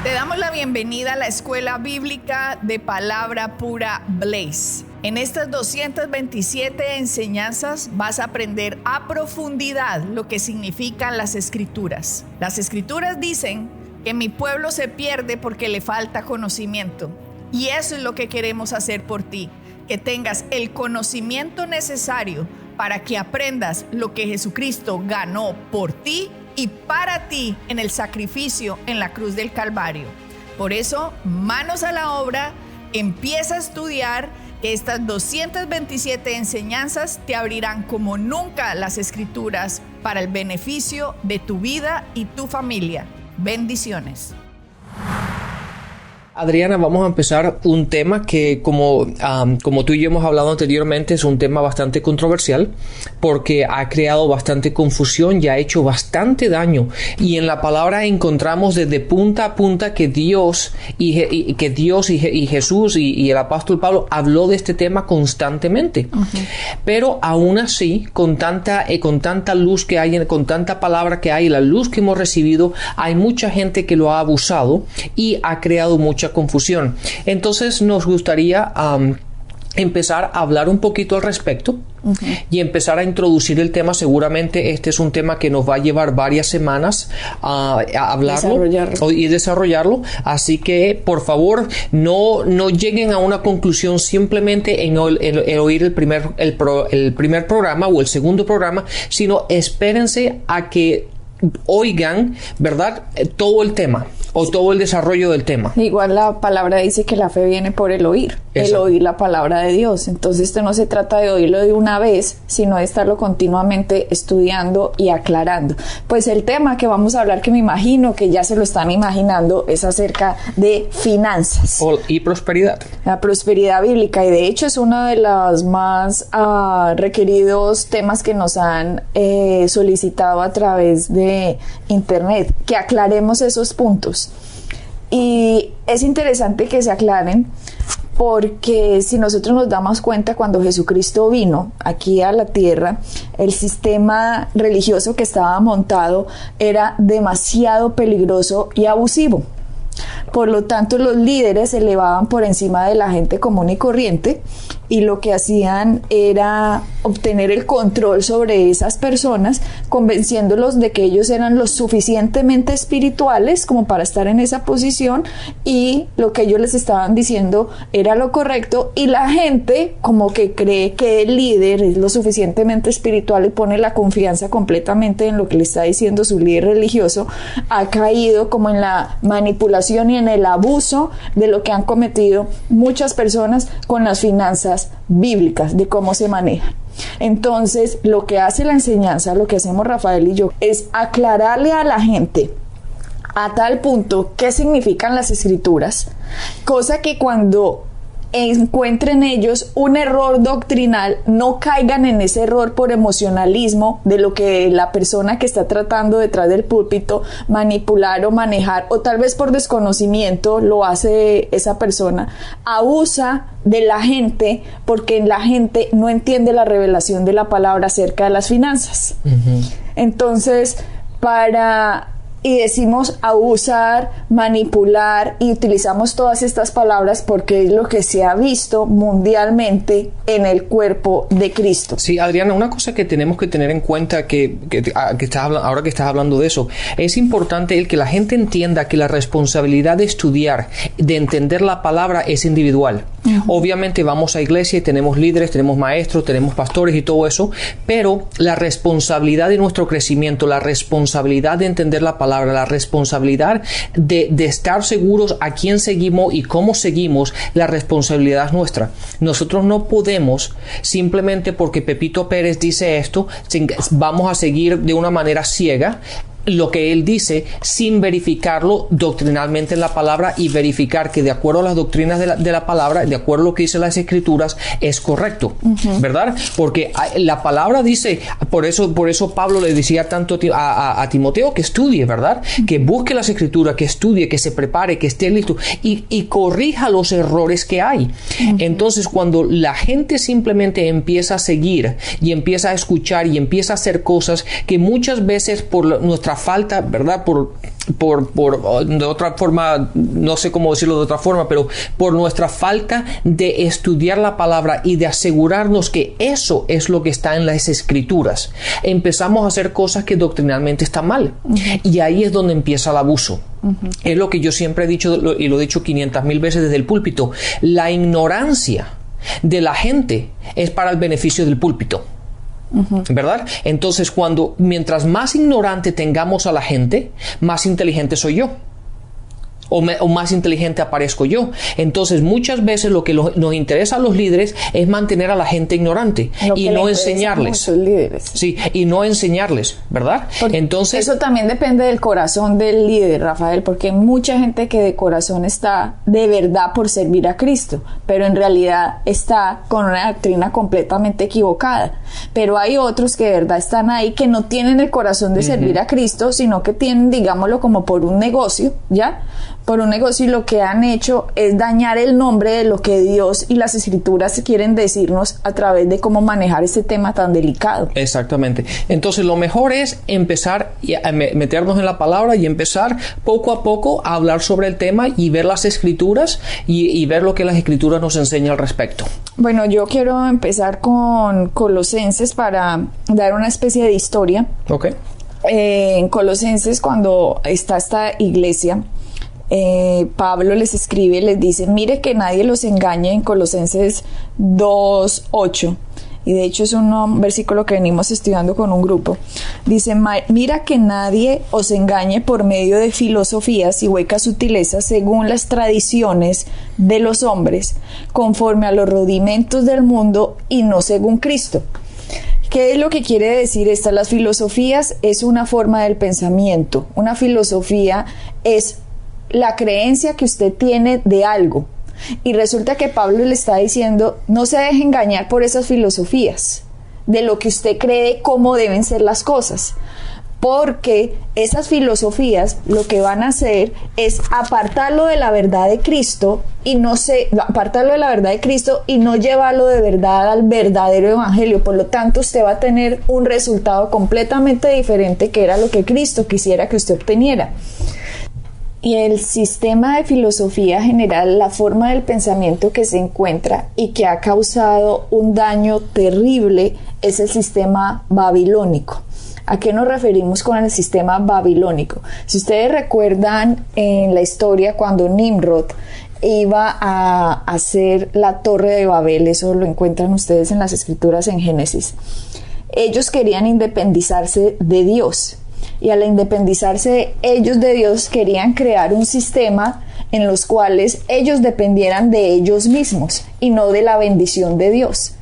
Te damos la bienvenida a la Escuela Bíblica de Palabra Pura Blaze. En estas 227 enseñanzas vas a aprender a profundidad lo que significan las Escrituras. Las Escrituras dicen que mi pueblo se pierde porque le falta conocimiento. Y eso es lo que queremos hacer por ti, que tengas el conocimiento necesario para que aprendas lo que Jesucristo ganó por ti y para ti en el sacrificio en la cruz del Calvario. Por eso, manos a la obra, empieza a estudiar. Estas 227 enseñanzas te abrirán como nunca las Escrituras para el beneficio de tu vida y tu familia. Bendiciones. Adriana, vamos a empezar un tema que como tú y yo hemos hablado anteriormente, es un tema bastante controversial porque ha creado bastante confusión y ha hecho bastante daño. Y en la palabra encontramos desde punta a punta que Dios y Jesús y el apóstol Pablo habló de este tema constantemente. Pero aún así, con tanta luz que hay, con tanta palabra que hay, la luz que hemos recibido, hay mucha gente que lo ha abusado y ha creado mucha confusión. Entonces nos gustaría empezar a hablar un poquito al respecto y empezar a introducir el tema. Seguramente este es un tema que nos va a llevar varias semanas a hablarlo y desarrollarlo. Así que por favor no lleguen a una conclusión simplemente en oír el primer programa o el segundo programa, sino espérense a que oigan, ¿verdad?, todo el tema o todo el desarrollo del tema. Igual la palabra dice que la fe viene por el oír. Exacto. El oír la palabra de Dios. Entonces esto no se trata de oírlo de una vez, sino de estarlo continuamente estudiando y aclarando. Pues el tema que vamos a hablar, que me imagino que ya se lo están imaginando, es acerca de finanzas. Y prosperidad. La prosperidad bíblica, y de hecho es uno de los más requeridos temas que nos han solicitado a través de internet, que aclaremos esos puntos. Y es interesante que se aclaren, porque si nosotros nos damos cuenta, cuando Jesucristo vino aquí a la tierra, el sistema religioso que estaba montado era demasiado peligroso y abusivo. Por lo tanto, los líderes se elevaban por encima de la gente común y corriente, y lo que hacían era obtener el control sobre esas personas, convenciéndolos de que ellos eran lo suficientemente espirituales como para estar en esa posición, y lo que ellos les estaban diciendo era lo correcto, y la gente como que cree que el líder es lo suficientemente espiritual y pone la confianza completamente en lo que le está diciendo su líder religioso. Ha caído como en la manipulación y en el abuso de lo que han cometido muchas personas con las finanzas bíblicas, de cómo se manejan. Entonces, lo que hace la enseñanza, lo que hacemos Rafael y yo, es aclararle a la gente a tal punto qué significan las Escrituras, cosa que cuando encuentren ellos un error doctrinal, no caigan en ese error por emocionalismo de lo que la persona que está tratando detrás del púlpito manipular o manejar, o tal vez por desconocimiento lo hace esa persona, abusa de la gente porque la gente no entiende la revelación de la palabra acerca de las finanzas. Entonces, y decimos abusar, manipular, y utilizamos todas estas palabras porque es lo que se ha visto mundialmente en el cuerpo de Cristo. Sí, Adriana, una cosa que tenemos que tener en cuenta ahora que estás hablando de eso, es importante el que la gente entienda que la responsabilidad de estudiar, de entender la palabra, es individual. Obviamente vamos a iglesia y tenemos líderes, tenemos maestros, tenemos pastores y todo eso, pero la responsabilidad de nuestro crecimiento, la responsabilidad de entender la palabra, la responsabilidad de estar seguros a quién seguimos y cómo seguimos, la responsabilidad es nuestra. Nosotros no podemos simplemente porque Pepito Pérez dice esto, vamos a seguir de una manera ciega lo que él dice sin verificarlo doctrinalmente en la palabra y verificar que de acuerdo a las doctrinas de la palabra, de acuerdo a lo que dicen las Escrituras, es correcto, ¿verdad? Porque la palabra dice, por eso Pablo le decía tanto a Timoteo que estudie, ¿verdad? Que busque las Escrituras, que estudie, que se prepare, que esté listo y corrija los errores que hay. Entonces, cuando la gente simplemente empieza a seguir y empieza a escuchar y empieza a hacer cosas que muchas veces por nuestra nuestra falta, ¿verdad? De otra forma, no sé cómo decirlo de otra forma, pero por nuestra falta de estudiar la palabra y de asegurarnos que eso es lo que está en las escrituras, empezamos a hacer cosas que doctrinalmente están mal. Y ahí es donde empieza el abuso. Es lo que yo siempre he dicho y lo he dicho 500,000 veces desde el púlpito. La ignorancia de la gente es para el beneficio del púlpito. ¿Verdad? Entonces, mientras más ignorante tengamos a la gente, más inteligente soy yo. O más inteligente aparezco yo. Entonces, muchas veces lo que nos interesa a los líderes es mantener a la gente ignorante y no enseñarles. Sí, y no enseñarles, ¿verdad? Porque entonces, eso también depende del corazón del líder, Rafael, porque hay mucha gente que de corazón está de verdad por servir a Cristo, pero en realidad está con una doctrina completamente equivocada. Pero hay otros que de verdad están ahí, que no tienen el corazón de servir a Cristo, sino que tienen, digámoslo, como por un negocio, ¿ya? Por un negocio, y lo que han hecho es dañar el nombre de lo que Dios y las Escrituras quieren decirnos a través de cómo manejar este tema tan delicado. Exactamente. Entonces, lo mejor es empezar a meternos en la palabra y empezar poco a poco a hablar sobre el tema y ver las Escrituras y ver lo que las Escrituras nos enseñan al respecto. Bueno, yo quiero empezar con Colosenses para dar una especie de historia. Ok. En Colosenses, cuando está esta iglesia, Pablo les escribe, les dice: mire que nadie los engañe, en Colosenses 2:8, y de hecho es un versículo que venimos estudiando con un grupo. Dice: mira que nadie os engañe por medio de filosofías y huecas sutilezas según las tradiciones de los hombres, conforme a los rudimentos del mundo y no según Cristo. ¿Qué es lo que quiere decir esta? Las filosofías es una forma del pensamiento. Una filosofía es la creencia que usted tiene de algo. Y resulta que Pablo le está diciendo: no se deje engañar por esas filosofías, de lo que usted cree cómo deben ser las cosas. Porque esas filosofías lo que van a hacer es apartarlo de la verdad de Cristo y no llevarlo de verdad al verdadero evangelio. Por lo tanto, usted va a tener un resultado completamente diferente, que era lo que Cristo quisiera que usted obteniera. Y el sistema de filosofía general, la forma del pensamiento que se encuentra y que ha causado un daño terrible, es el sistema babilónico. ¿A qué nos referimos con el sistema babilónico? Si ustedes recuerdan en la historia, cuando Nimrod iba a hacer la Torre de Babel, eso lo encuentran ustedes en las Escrituras en Génesis, ellos querían independizarse de Dios. Y al independizarse ellos de Dios, querían crear un sistema en los cuales ellos dependieran de ellos mismos y no de la bendición de Dios.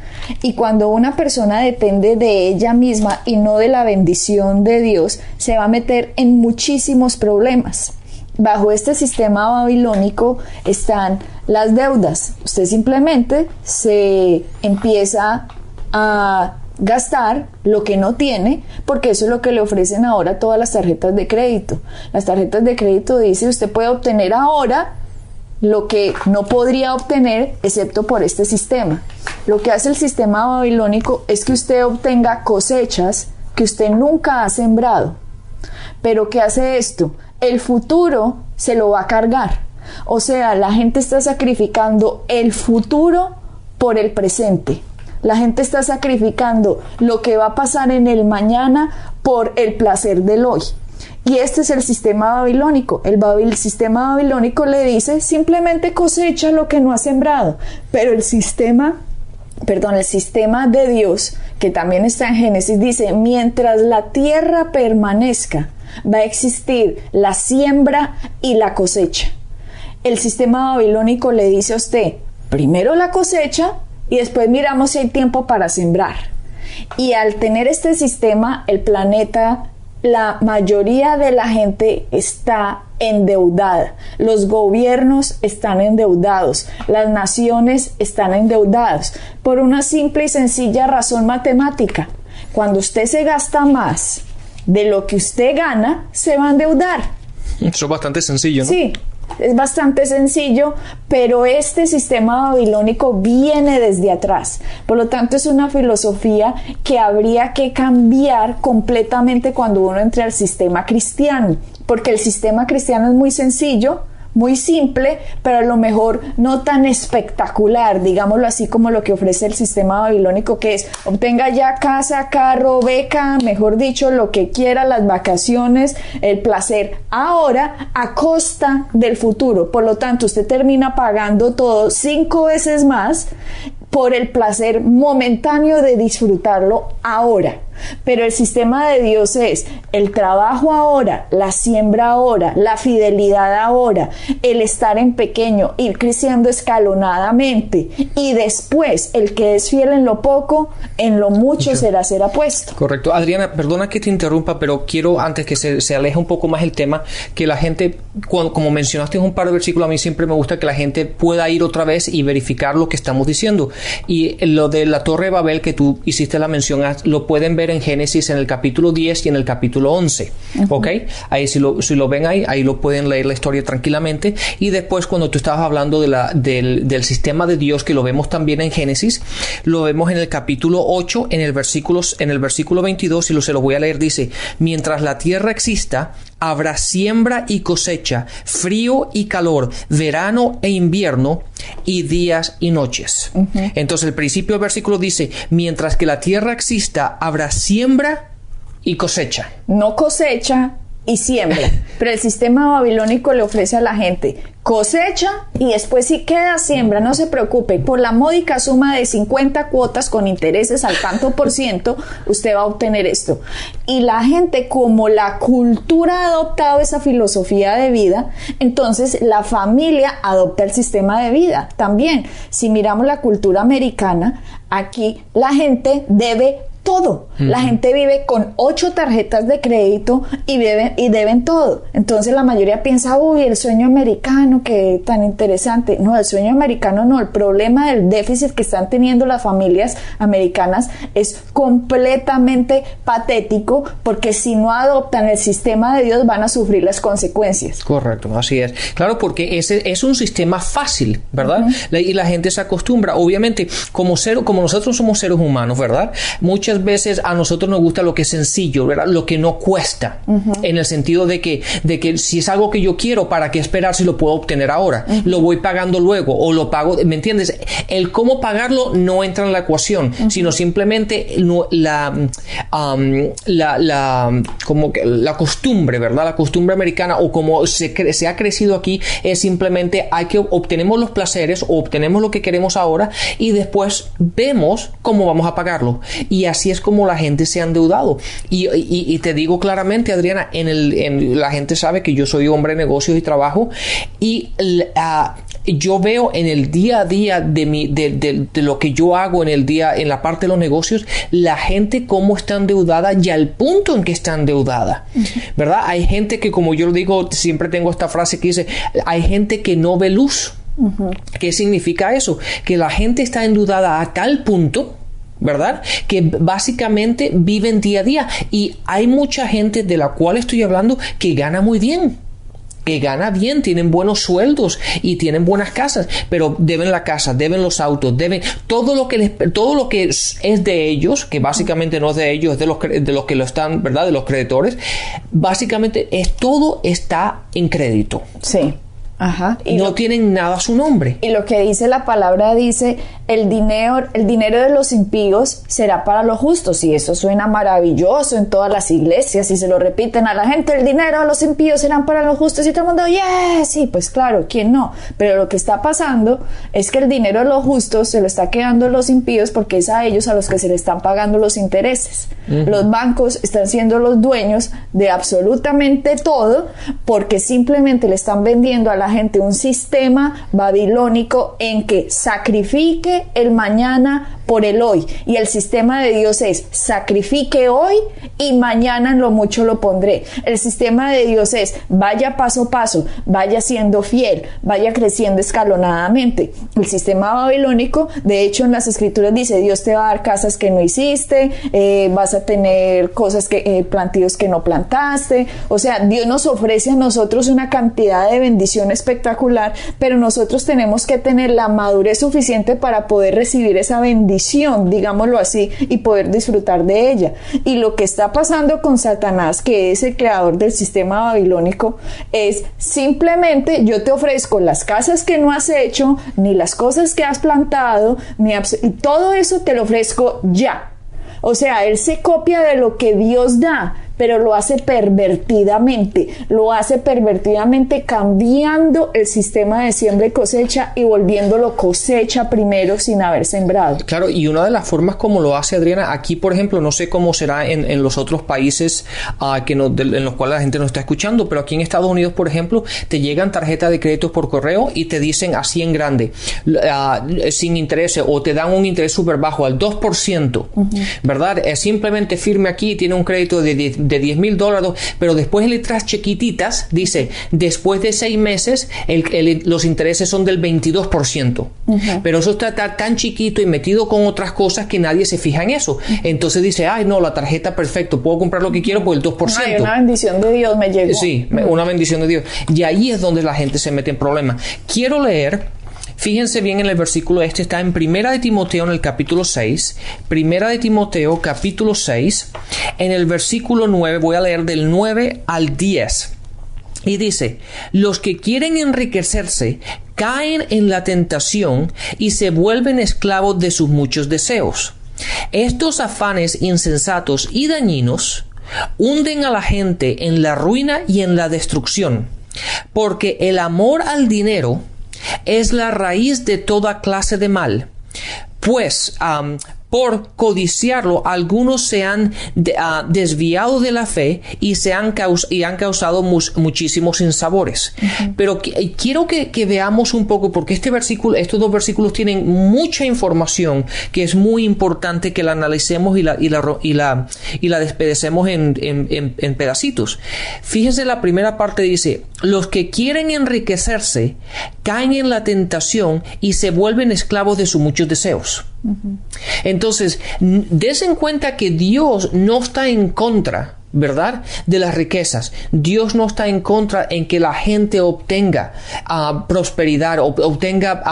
Y cuando una persona depende de ella misma y no de la bendición de Dios, se va a meter en muchísimos problemas. Bajo este sistema babilónico están las deudas. Usted simplemente se empieza a gastar lo que no tiene, porque eso es lo que le ofrecen ahora todas las tarjetas de crédito. Las tarjetas de crédito dice: usted puede obtener ahora lo que no podría obtener excepto por este sistema. Lo que hace el sistema babilónico es que usted obtenga cosechas que usted nunca ha sembrado. Pero ¿qué hace esto? El futuro se lo va a cargar. O sea, la gente está sacrificando el futuro por el presente. La gente está sacrificando lo que va a pasar en el mañana por el placer del hoy. Y este es el sistema babilónico. El sistema babilónico le dice: simplemente cosecha lo que no ha sembrado. Pero el sistema de Dios, que también está en Génesis, dice: mientras la tierra permanezca, va a existir la siembra y la cosecha. El sistema babilónico le dice a usted: primero la cosecha y después miramos si hay tiempo para sembrar. Y al tener este sistema, el planeta, la mayoría de la gente está endeudada. Los gobiernos están endeudados. Las naciones están endeudadas. Por una simple y sencilla razón matemática. Cuando usted se gasta más de lo que usted gana, se va a endeudar. Eso es bastante sencillo, ¿no? Sí. Es bastante sencillo, pero este sistema babilónico viene desde atrás. Por lo tanto, es una filosofía que habría que cambiar completamente cuando uno entre al sistema cristiano, porque el sistema cristiano es muy sencillo, muy simple, pero a lo mejor no tan espectacular, digámoslo así, como lo que ofrece el sistema babilónico, que es obtenga ya casa, carro, beca, mejor dicho, lo que quiera, las vacaciones, el placer ahora a costa del futuro. Por lo tanto, usted termina pagando todo 5 veces más por el placer momentáneo de disfrutarlo ahora. Pero el sistema de Dios es el trabajo ahora, la siembra ahora, la fidelidad ahora, el estar en pequeño, ir creciendo escalonadamente, y después el que es fiel en lo poco, en lo mucho será puesto. Correcto. Adriana, perdona que te interrumpa, pero quiero, antes que se aleje un poco más el tema, que la gente, como mencionaste un par de versículos, a mí siempre me gusta que la gente pueda ir otra vez y verificar lo que estamos diciendo. Y lo de la Torre de Babel que tú hiciste la mención, lo pueden ver en Génesis en el capítulo 10 y en el capítulo 11. ¿Ok? Ahí si lo ven ahí lo pueden leer la historia tranquilamente. Y después, cuando tú estabas hablando del sistema de Dios, que lo vemos también en Génesis, lo vemos en el capítulo 8, en el versículo 22, y se lo voy a leer. Dice: mientras la tierra exista, habrá siembra y cosecha, frío y calor, verano e invierno, y días y noches. Entonces el principio del versículo dice: mientras que la tierra exista, habrá siembra y cosecha. No cosecha y siembra, pero el sistema babilónico le ofrece a la gente cosecha y después, si queda, siembra. No se preocupe, por la módica suma de 50 cuotas con intereses al tanto por ciento, usted va a obtener esto. Y la gente, como la cultura ha adoptado esa filosofía de vida, entonces la familia adopta el sistema de vida también. Si miramos la cultura americana, aquí la gente debe todo. La gente vive con 8 tarjetas de crédito y deben todo. Entonces la mayoría piensa: uy, el sueño americano, que tan interesante. No, el sueño americano no. El problema del déficit que están teniendo las familias americanas es completamente patético, porque si no adoptan el sistema de Dios van a sufrir las consecuencias. Correcto, así es. Claro, porque ese es un sistema fácil, ¿verdad? Y la gente se acostumbra. Obviamente, como nosotros somos seres humanos, ¿verdad? Muchas veces a nosotros nos gusta lo que es sencillo, ¿verdad? Lo que no cuesta, en el sentido de que si es algo que yo quiero, ¿para qué esperar si lo puedo obtener ahora? Lo voy pagando luego, o lo pago, ¿me entiendes? El cómo pagarlo no entra en la ecuación, sino simplemente la costumbre, ¿verdad? La costumbre americana, o como se ha crecido aquí, es simplemente obtenemos los placeres o obtenemos lo que queremos ahora, y después vemos cómo vamos a pagarlo. Y así es como la gente se ha endeudado. Y te digo claramente, Adriana, la gente sabe que yo soy hombre de negocios y trabajo, y yo veo en el día a día de lo que yo hago en la parte de los negocios, la gente cómo está endeudada y al punto en que está endeudada, ¿verdad? Hay gente que, como yo digo, siempre tengo esta frase que dice: hay gente que no ve luz. ¿Qué significa eso? Que la gente está endeudada a tal punto, ¿verdad?, que básicamente viven día a día. Y hay mucha gente de la cual estoy hablando que gana muy bien, tienen buenos sueldos y tienen buenas casas, pero deben la casa, deben los autos, deben todo lo que es de ellos, que básicamente no es de ellos, es de los que lo están, ¿verdad?, de los creditores. Básicamente todo está en crédito. Sí. Ajá. Y no tienen nada a su nombre. Y lo que dice la palabra dice: el dinero de los impíos será para los justos. Y eso suena maravilloso en todas las iglesias, y se lo repiten a la gente: el dinero de los impíos serán para los justos, y todo el mundo: yeah, sí, pues claro, ¿quién no? Pero lo que está pasando es que el dinero de los justos se lo está quedando los impíos, porque es a ellos a los que se le están pagando los intereses. Los bancos están siendo los dueños de absolutamente todo, porque simplemente le están vendiendo a la gente un sistema babilónico en que sacrifique cambie el mañana por el hoy. Y el sistema de Dios es: sacrifique hoy y mañana en lo mucho lo pondré. El sistema de Dios es: vaya paso a paso, vaya siendo fiel, vaya creciendo escalonadamente. El sistema babilónico, de hecho, en las escrituras dice: Dios te va a dar casas que no hiciste, vas a tener cosas plantíos que no plantaste. O sea, Dios nos ofrece a nosotros una cantidad de bendición espectacular, pero nosotros tenemos que tener la madurez suficiente para poder recibir esa bendición, digámoslo así, y poder disfrutar de ella. Y lo que está pasando con Satanás, que es el creador del sistema babilónico, es simplemente: yo te ofrezco las casas que no has hecho, ni las cosas que has plantado, y todo eso te lo ofrezco ya. O sea, él se copia de lo que Dios da, pero lo hace pervertidamente, cambiando el sistema de siembra y cosecha y volviéndolo cosecha primero sin haber sembrado. Claro, y una de las formas como lo hace, Adriana, aquí por ejemplo, no sé cómo será en los otros países en los cuales la gente nos está escuchando, pero aquí en Estados Unidos, por ejemplo, te llegan tarjetas de créditos por correo y te dicen así en grande, sin intereses, o te dan un interés súper bajo, al 2%, ¿verdad? Simplemente firme aquí y tiene un crédito de $10,000, pero después en letras chiquititas dice: después de 6 meses los intereses son del 22%. Pero eso está tan chiquito y metido con otras cosas que nadie se fija en eso. Entonces dice: ay, no, la tarjeta, perfecto, puedo comprar lo que quiero por el 2%. Ay, una bendición de Dios me llegó. Sí, una bendición de Dios. Y ahí es donde la gente se mete en problemas. Quiero leer. Fíjense bien en el versículo, está en Primera de Timoteo en el capítulo 6, Primera de Timoteo capítulo 6, en el versículo 9, voy a leer del 9 al 10. Y dice: los que quieren enriquecerse caen en la tentación y se vuelven esclavos de sus muchos deseos. Estos afanes insensatos y dañinos hunden a la gente en la ruina y en la destrucción, porque el amor al dinero es la raíz de toda clase de mal, pues por codiciarlo algunos se han desviado de la fe y han causado muchísimos sinsabores. Pero quiero que veamos un poco, porque estos dos versículos tienen mucha información que es muy importante que la analicemos y la despedacemos en pedacitos. Fíjense, la primera parte dice: los que quieren enriquecerse caen en la tentación y se vuelven esclavos de sus muchos deseos. Entonces, des en cuenta que Dios no está en contra, ¿verdad?, de las riquezas. Dios no está en contra en que la gente obtenga prosperidad, obtenga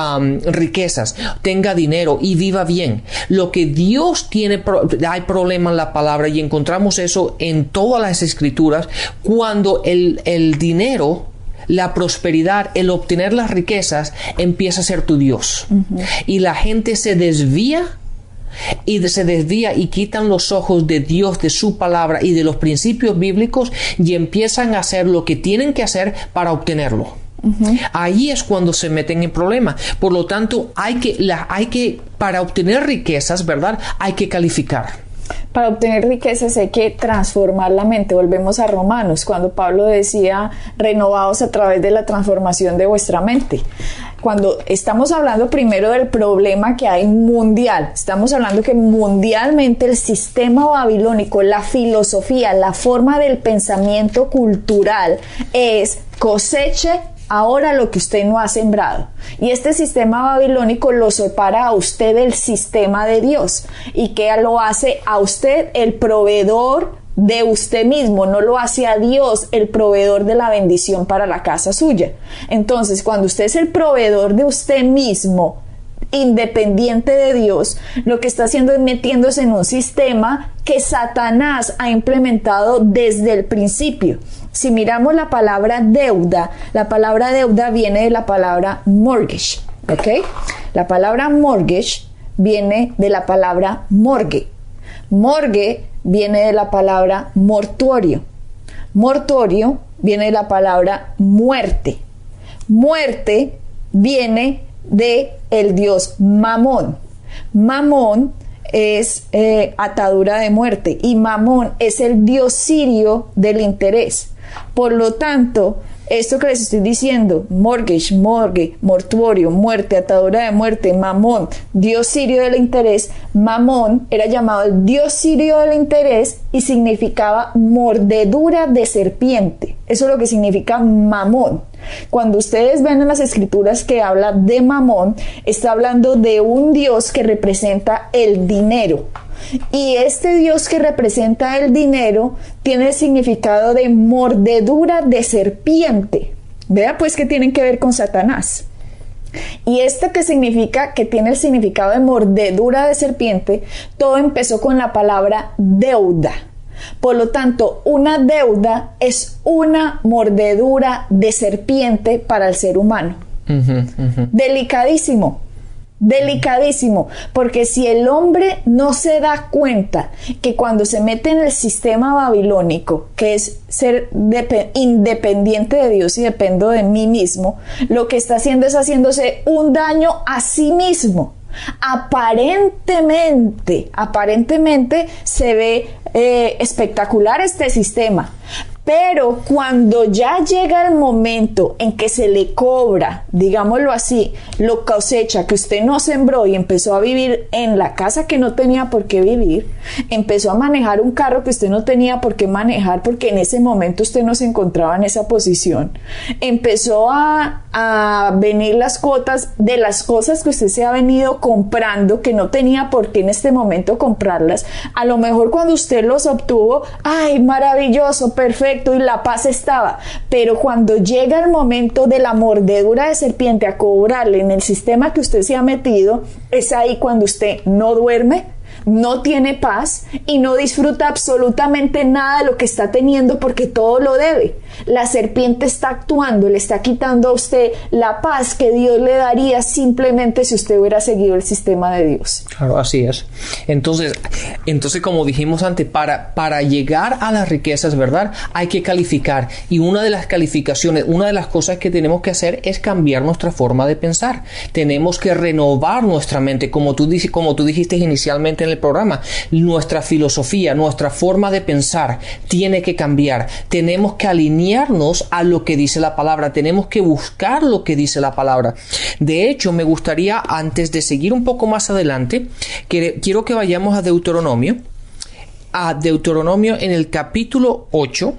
riquezas, tenga dinero y viva bien. Lo que Dios tiene, hay problema en la palabra, y encontramos eso en todas las escrituras, cuando el dinero, la prosperidad, el obtener las riquezas empieza a ser tu Dios. Y la gente se desvía y quitan los ojos de Dios, de su palabra y de los principios bíblicos, y empiezan a hacer lo que tienen que hacer para obtenerlo. Ahí es cuando se meten en problemas. Por lo tanto, para obtener riquezas, ¿verdad?, hay que calificar. Para obtener riquezas hay que transformar la mente. Volvemos a Romanos, cuando Pablo decía: renovaos a través de la transformación de vuestra mente. Cuando estamos hablando primero del problema que hay mundial, estamos hablando que mundialmente el sistema babilónico, la filosofía, la forma del pensamiento cultural es: coseche ahora lo que usted no ha sembrado. Y este sistema babilónico lo separa a usted del sistema de Dios, y que lo hace a usted el proveedor de usted mismo, no lo hace a Dios el proveedor de la bendición para la casa suya. Entonces, cuando usted es el proveedor de usted mismo, independiente de Dios, lo que está haciendo es metiéndose en un sistema que Satanás ha implementado desde el principio. Si miramos la palabra deuda viene de la palabra mortgage, ¿ok? La palabra mortgage viene de la palabra morgue. Morgue viene de la palabra mortuorio. Mortuorio viene de la palabra muerte. Muerte viene de el dios Mamón. Mamón es atadura de muerte, y Mamón es el dios sirio del interés. Por lo tanto, esto que les estoy diciendo, mortgage, mortuorio, muerte, atadura de muerte, mamón, dios sirio del interés, mamón era llamado el dios sirio del interés y significaba mordedura de serpiente. Eso es lo que significa mamón. Cuando ustedes ven en las escrituras que habla de mamón, está hablando de un dios que representa el dinero. Y este Dios que representa el dinero tiene el significado de mordedura de serpiente. Vea pues que tienen que ver con Satanás. Y esto que significa, que tiene el significado de mordedura de serpiente, todo empezó con la palabra deuda. Por lo tanto, una deuda es una mordedura de serpiente para el ser humano. Delicadísimo. Delicadísimo, porque si el hombre no se da cuenta que cuando se mete en el sistema babilónico, que es ser independiente de Dios y dependo de mí mismo, lo que está haciendo es haciéndose un daño a sí mismo. Aparentemente se ve espectacular este sistema, pero cuando ya llega el momento en que se le cobra, digámoslo así, lo cosecha que usted no sembró y empezó a vivir en la casa que no tenía por qué vivir, empezó a manejar un carro que usted no tenía por qué manejar porque en ese momento usted no se encontraba en esa posición, empezó a venir las cuotas de las cosas que usted se ha venido comprando que no tenía por qué en este momento comprarlas. A lo mejor cuando usted los obtuvo, ¡ay, maravilloso, perfecto! Y la paz estaba, pero cuando llega el momento de la mordedura de serpiente a cobrarle en el sistema que usted se ha metido, es ahí cuando usted no duerme, no tiene paz y no disfruta absolutamente nada de lo que está teniendo porque todo lo debe. La serpiente está actuando, le está quitando a usted la paz que Dios le daría simplemente si usted hubiera seguido el sistema de Dios. Claro, así es. Entonces como dijimos antes, para llegar a las riquezas, ¿verdad? Hay que calificar. Y una de las calificaciones, una de las cosas que tenemos que hacer es cambiar nuestra forma de pensar. Tenemos que renovar nuestra mente, como tú dijiste inicialmente en el programa. Nuestra filosofía, nuestra forma de pensar tiene que cambiar. Tenemos que alinearnos a lo que dice la palabra. Tenemos que buscar lo que dice la palabra. De hecho, me gustaría, antes de seguir un poco más adelante, quiero que vayamos a Deuteronomio en el capítulo 8,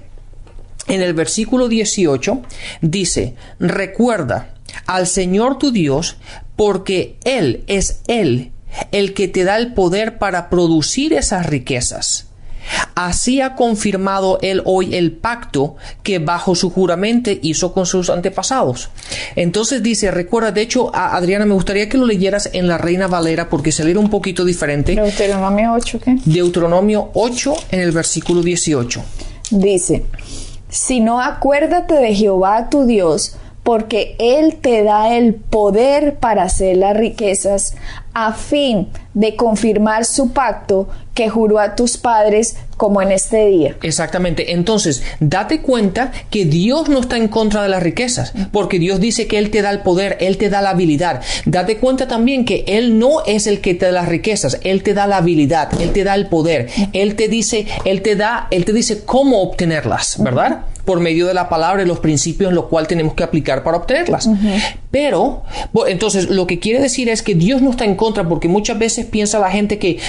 en el versículo 18, dice: recuerda al Señor tu Dios, porque Él es el que te da el poder para producir esas riquezas. Así ha confirmado Él hoy el pacto que bajo su juramento hizo con sus antepasados. Entonces dice, recuerda, de hecho, Adriana, me gustaría que lo leyeras en la Reina Valera porque se lee un poquito diferente. Deuteronomio 8, ¿qué? Deuteronomio 8 en el versículo 18. Dice: si no, acuérdate de Jehová tu Dios, porque Él te da el poder para hacer las riquezas, a fin de confirmar su pacto que juró a tus padres, como en este día. Exactamente. Entonces, date cuenta que Dios no está en contra de las riquezas, porque Dios dice que Él te da el poder, Él te da la habilidad. Date cuenta también que Él no es el que te da las riquezas, Él te da la habilidad, Él te da el poder, Él te dice cómo obtenerlas, ¿verdad? Por medio de la palabra y los principios en los cuales tenemos que aplicar para obtenerlas. Pero, entonces, lo que quiere decir es que Dios no está en contra, porque muchas veces piensa la gente que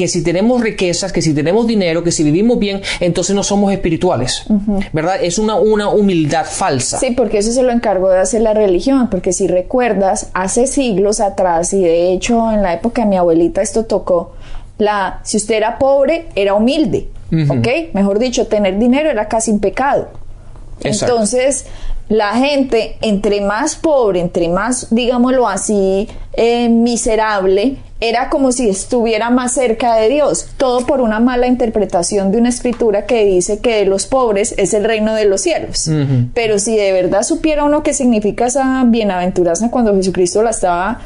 si tenemos riquezas, que si tenemos dinero, que si vivimos bien, entonces no somos espirituales, ¿verdad? Es una humildad falsa. Sí, porque eso se lo encargó de hacer la religión, porque si recuerdas, hace siglos atrás, y de hecho en la época de mi abuelita esto tocó, si usted era pobre, era humilde, ¿ok? Mejor dicho, tener dinero era casi un pecado. Exacto. Entonces, la gente, entre más pobre, entre más, digámoslo así, miserable, era como si estuviera más cerca de Dios. Todo por una mala interpretación de una escritura que dice que de los pobres es el reino de los cielos. Pero si de verdad supiera uno qué significa esa bienaventuranza cuando Jesucristo la estaba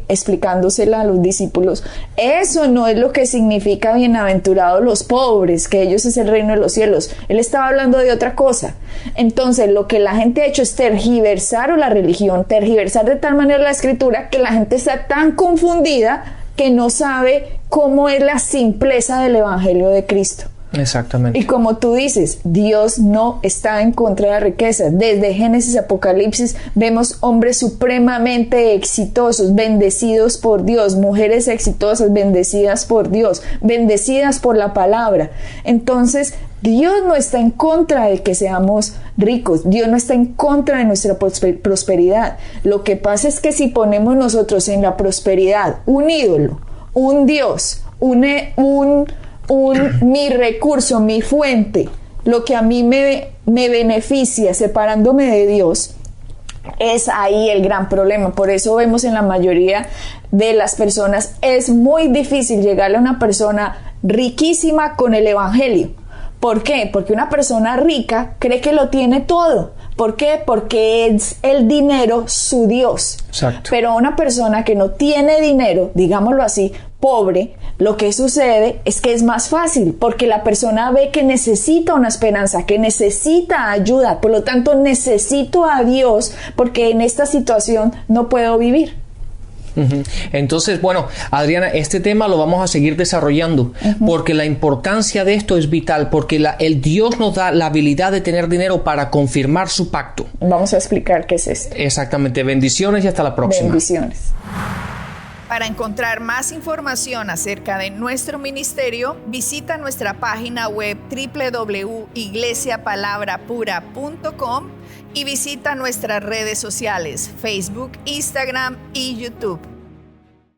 explicándosela a los discípulos, eso no es lo que significa bienaventurados los pobres, que ellos es el reino de los cielos. Él estaba hablando de otra cosa. Entonces lo que la gente ha hecho es tergiversar, o la religión tergiversar de tal manera la escritura, que la gente está tan confundida que no sabe cómo es la simpleza del evangelio de Cristo. Exactamente. Y como tú dices, Dios no está en contra de la riqueza. Desde Génesis a Apocalipsis vemos hombres supremamente exitosos, bendecidos por Dios, mujeres exitosas, bendecidas por Dios, bendecidas por la palabra. Entonces, Dios no está en contra de que seamos ricos, Dios no está en contra de nuestra prosperidad. Lo que pasa es que si ponemos nosotros en la prosperidad un ídolo, un Dios, mi recurso, mi fuente, lo que a mí me beneficia separándome de Dios, es ahí el gran problema. Por eso vemos en la mayoría de las personas, es muy difícil llegarle a una persona riquísima con el evangelio. ¿Por qué? Porque una persona rica cree que lo tiene todo. ¿Por qué? Porque es el dinero su Dios. Exacto. Pero una persona que no tiene dinero, digámoslo así, pobre, lo que sucede es que es más fácil, porque la persona ve que necesita una esperanza, que necesita ayuda, por lo tanto necesito a Dios, porque en esta situación no puedo vivir. Entonces, bueno, Adriana, este tema lo vamos a seguir desarrollando porque la importancia de esto es vital, porque el Dios nos da la habilidad de tener dinero para confirmar su pacto. Vamos a explicar qué es esto. Exactamente. Bendiciones y hasta la próxima. Bendiciones. Para encontrar más información acerca de nuestro ministerio, visita nuestra página web www.iglesiapalabrapura.com y visita nuestras redes sociales, Facebook, Instagram y YouTube.